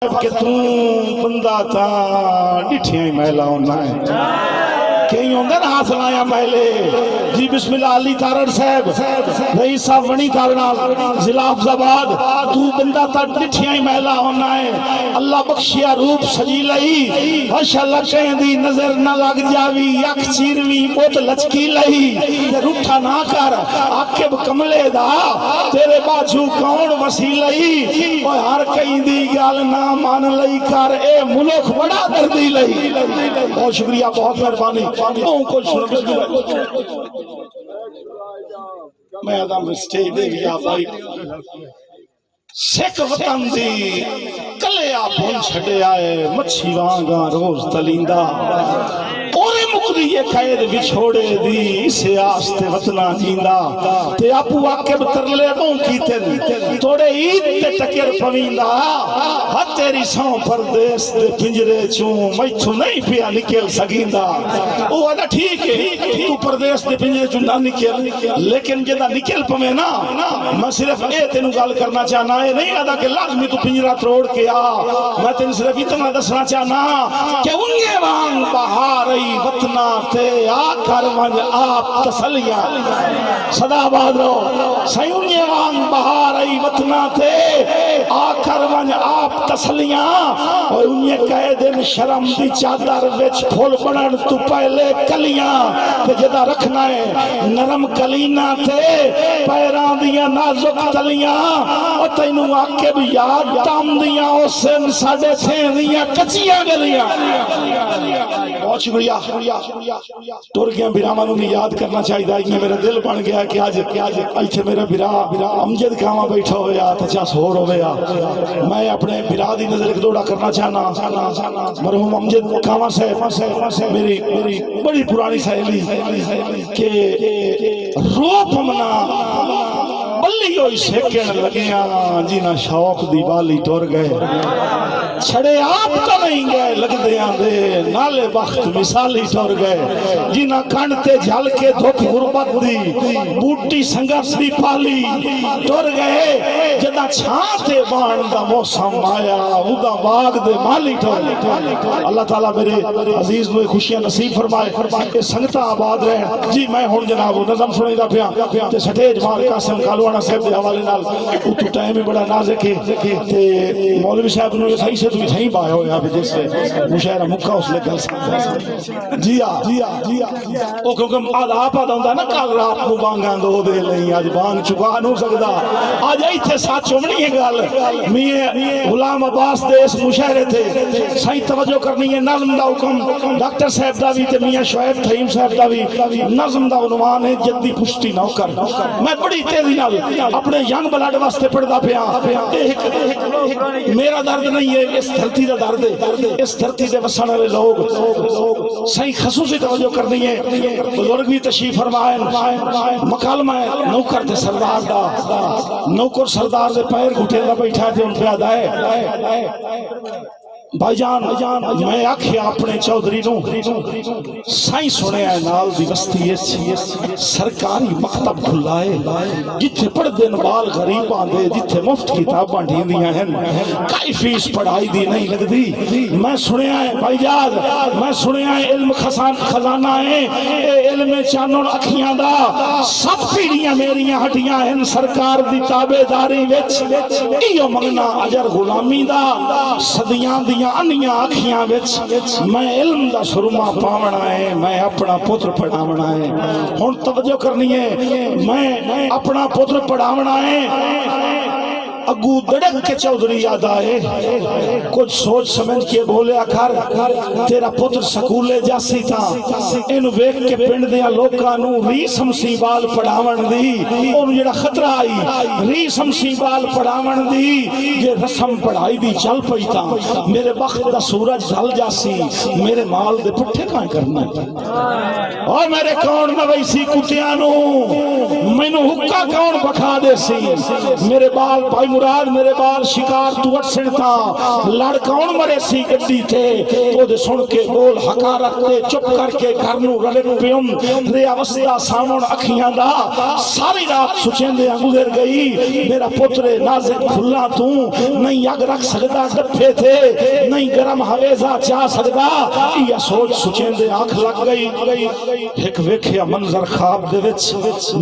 कि तू बंदा ता डिठिया ही महिला होना है कई होंगे ना हाथ लाया पहले जी बिस्मिल्लाह अली तारड़ साहब रईस साहब वणी तारनाल जिला अफजाबाद तू बंदा ता डिठिया ही महिला होना है अल्लाह बख्शिया रूप सजी लई माशाअल्लाह कहीं दी नजर न लग जावी अख चीरवी बोत लचकी लई ते रूठा ना कर आके कमले दा तेरे बाजू कौन वसी लई ओए हर कहीं दी गल ना मान लई कर ए मुल्क बड़ा दर्दी लई बहुत शुक्रिया बहुत मेहरबानी मैं आदम स्टेज दे गया भाई सिख वतन दी कले आपुन छड़े आए मच्छी वांगा रोज तलींदा ओरे मुकदी ये कैद विछोड़े दी इसे आस्ते वतना जींदा ते आपू आके तरले बो कीते थोड़े ईद ते टकर पवींदा हा तेरी सौ परदेस दे पिंजरे चू मैथू नहीं पिया निकल सकींदा ओ आदा ठीक है तू परदेस दे पिंजरे चू ना निकल लेकिन जेदा निकल पवे ना मैं सिर्फ ए तेनु गल करना चाहना है नहीं आदा के लाजमी तू पिंजरा तोड़ के आ मैं तेन सिर्फ इतना दसना चाहना कि उन्हें वांग बहार वतना ते आकर वंज आप तसलिया सदाबाद रहो सयुन्य वांग बहार वतना ते आकर वंज आप तसलिया और उन्हें कह दिन शर्म दी चादर विच फुल बनन तू पहले कलियां ते जदा रखना है नरम कलीना ते पैरां दियां नाजुक तलियां और तैनू आके भी याद ताम दियां उस साडे थे दियां कच्चियां गलियां बहुत शुक्रिया तुर गया बिरामा भी याद करना चाहिए इन्हें मेरा दिल बन गया कि आज इतने मेरा बिरा अमजद कामा बैठा होया तो चस होर होया मैं अपने बिरा दी नजर एक दौड़ा करना चाहना मरहूम अमजद कामा साहब मेरी बड़ी पुरानी सहेली के रूप मना बल्ली होई सेकण लगिया जिना शौक दी बाली टुर गए छड़े आप तो नहीं गए लगदे आंदे नाले वक्त मिसाली टुर गए जिना कंड ते झल के धुप गुरबत दी बूटी संघर्ष दी पाली टुर गए जदा छां ते बाण दा मौसम आया उदा बाग दे माली टुर गए अल्लाह ताला मेरे अजीज नु खुशियां नसीब फरमाए के संगता आबाद रहे जी मैं हुन जनाब नज़म सुनेदा पिया ते स्टेज मार कासिम कालवाना साहब दे हवाले नाल उतो टाइम ही बड़ा नाजुक है ते मौलवी साहब नु सही से तू सही पाया होया भी जिससे मुशायरा मुक्का उसने गल जी आ ओ क्योंकि आदाब आदा हुंदा ना कल रात नु बांगा दो दे लई आज बांग चुका नु सकदा आज इथे सच होनी है गल मियां गुलाम अब्बास दे इस मुशायरे थे सही तवज्जो करनी है नज़म दा हुक्म डॉक्टर साहब दा भी ते मियां शुएब थईम साहब दा भी नज़म दा उन्वान है जद्दी पुश्ती नौकर मैं बड़ी तेजी नाल अपने यंग ब्लड वास्ते पढ़दा पिया मेरा दर्द नहीं है इस धरती का दर्द है इस धरती से वसन वाले लोग सही खसूसी तवज्जो करनी है बुजुर्ग भी तशरीफ फरमाए मकालमा नौकर ते सरदार दा नौकर सरदार दे पैर घुटे दा बैठा थे उन पे आदा है भाईजान मैं आख्या अपने चौधरी साई सुने नाल दी बस्ती सरकारी मकतब खुला है जिथे पढ़दे बाल गरीब आंदे जिथे मुफ्त किताबां ढींदियां हैं काई फीस पढ़ाई दी नहीं लगदी मैं सुने भाईजान मैं सुने इल्म खजाना है इल्म चानन अखियां दा सब पीढ़ियां मेरियां हटियां हैं सरकार दी ताबेदारी विच इयो मंगना अजर गुलामी दा सदियां अन्नियां आखियां विच मैं इल्म दा सुरमा पावना है मैं अपना पुत्र पढ़ावना है हुन तवज्जो करनी है मैं अपना पुत्र पढ़ावना है अगू दड़क के चौधरी याद आए कुछ सोच समझ के बोले आखर तेरा पुत्र स्कूले जासी था इन वेख के पिंड दे लोकां नू री समसी बाल पढ़ावन दी ओनु जेड़ा खतरा आई री समसी बाल पढ़ावन दी जे रस्म पढ़ाई दी चल पई ता मेरे वक्त दा सूरज ढल जासी मेरे माल दे पुट्ठे कां करना ओ मेरे कौन नवैसी कुटियां नू मैनू हुक्का कौन बखा दे सी मेरे बाल भाई मुराद मेरे बाल शिकार तू अटसन था लड़ कौन मरे सी गड्डी थे ओदे सुन के बोल हकारत ते चुप करके घर नू रलन पियम रे अवस्था सामण अखियां दा सारी रात सुचेंदे गुजर गई मेरा पुत्र नाज़िक फुल्ला तू नहीं अग रख सकदा डफे थे नहीं गरम हवेजा चा सकदा या सोच सुचेंदे आंख लग गई एक वेखिया मंजर ख्वाब दे विच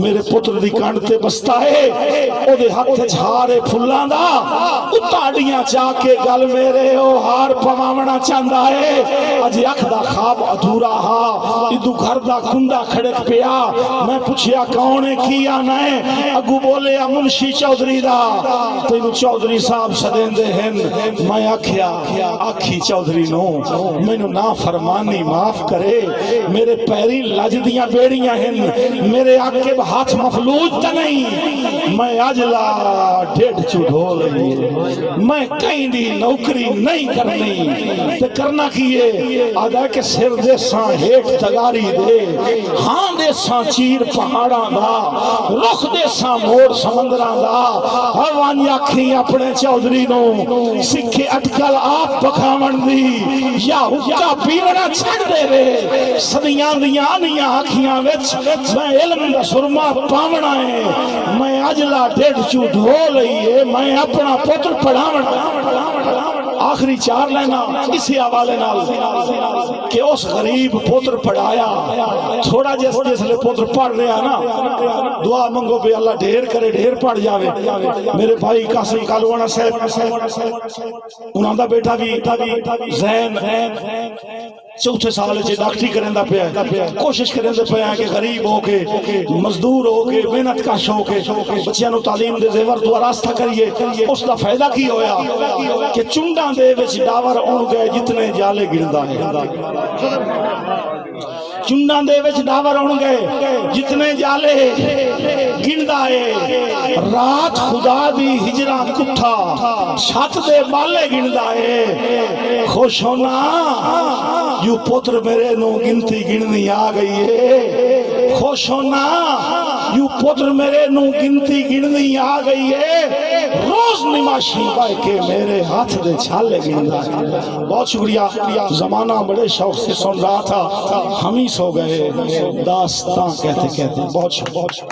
मेरे पुत्र दी कंड ते बसता है ओदे हथ झारे फुल्लां दा उताड़ियां चा के गल मेरे ओ हार पवावना चाहता है अज अख दा ख्वाब अधूरा हा इदू घर दा कुंडा खड़क पिया मैं पूछया कौन है की आना है अगू बोले मुंशी चौधरी दा तेनू चौधरी साहब सदेंदे हन मैं आखिया आखी चौधरी नो मैनू ना फरमानी माफ करे मेरे पैरी लज दियां बेड़ियां हन मेरे आके हाथ मफलूज त नहीं मैं अजला डेढ़ चुढ़ो लई मैं कहीं दी नौकरी नहीं करनी ते करना किए आदा के सिर दे सा हेठ तगारी दे हां दे सा चीर पहाड़ा दा रुख दे सा मोड़ समंदरा दा हवानी आखी अपने चौधरी नो सिखे अटकल आप बखावन दी या हुक्का पीवना छड़ दे वे सदियां दियां आनियां आखियां विच मैं इल्म दा सुरमा पावना है मैं अजला डेढ़ चू ढो लईए मैं अपना पुत्र पढ़ावना आखिरी चार लाइना इसी हवाले नाल कि उस गरीब पुत्र पढ़ाया थोड़ा जिसले पुत्र पढ़ रहा ना दुआ मंगो पे अल्लाह ढेर करे ढेर पढ़ जावे मेरे भाई कासिम कालवाना साहब उन्हां दा बेटा भी जैन चौथे साल च डॉक्टरी करंदा पिया कोशिश करंदे पिया कि गरीब होके मजदूर होके मेहनत कश होके बच्चियां नु तालीम दे जेवर दुआ रास्ता करिए उसका फायदा की होया कि चुंडा दे विच डावर उण गए जितने जाले गिरदा है चुंडा दे विच डावर उण गए जितने जाले गिनदा है रात खुदा दी हिजरा कुठा छत दे बाले गिनदा है खुश होना यू पुत्र मेरे नो गिनती गिननी आ गई है खुश होना यू पुत्र मेरे नो गिनती गिननी आ गई है रोज निमाशी पाए के मेरे हाथ दे छाले गिनदा है। बहुत शुक्रिया जमाना बड़े शौक से सुन रहा था हम ही सो गए दास्तां कहते कहते बहुत शुक्रिया।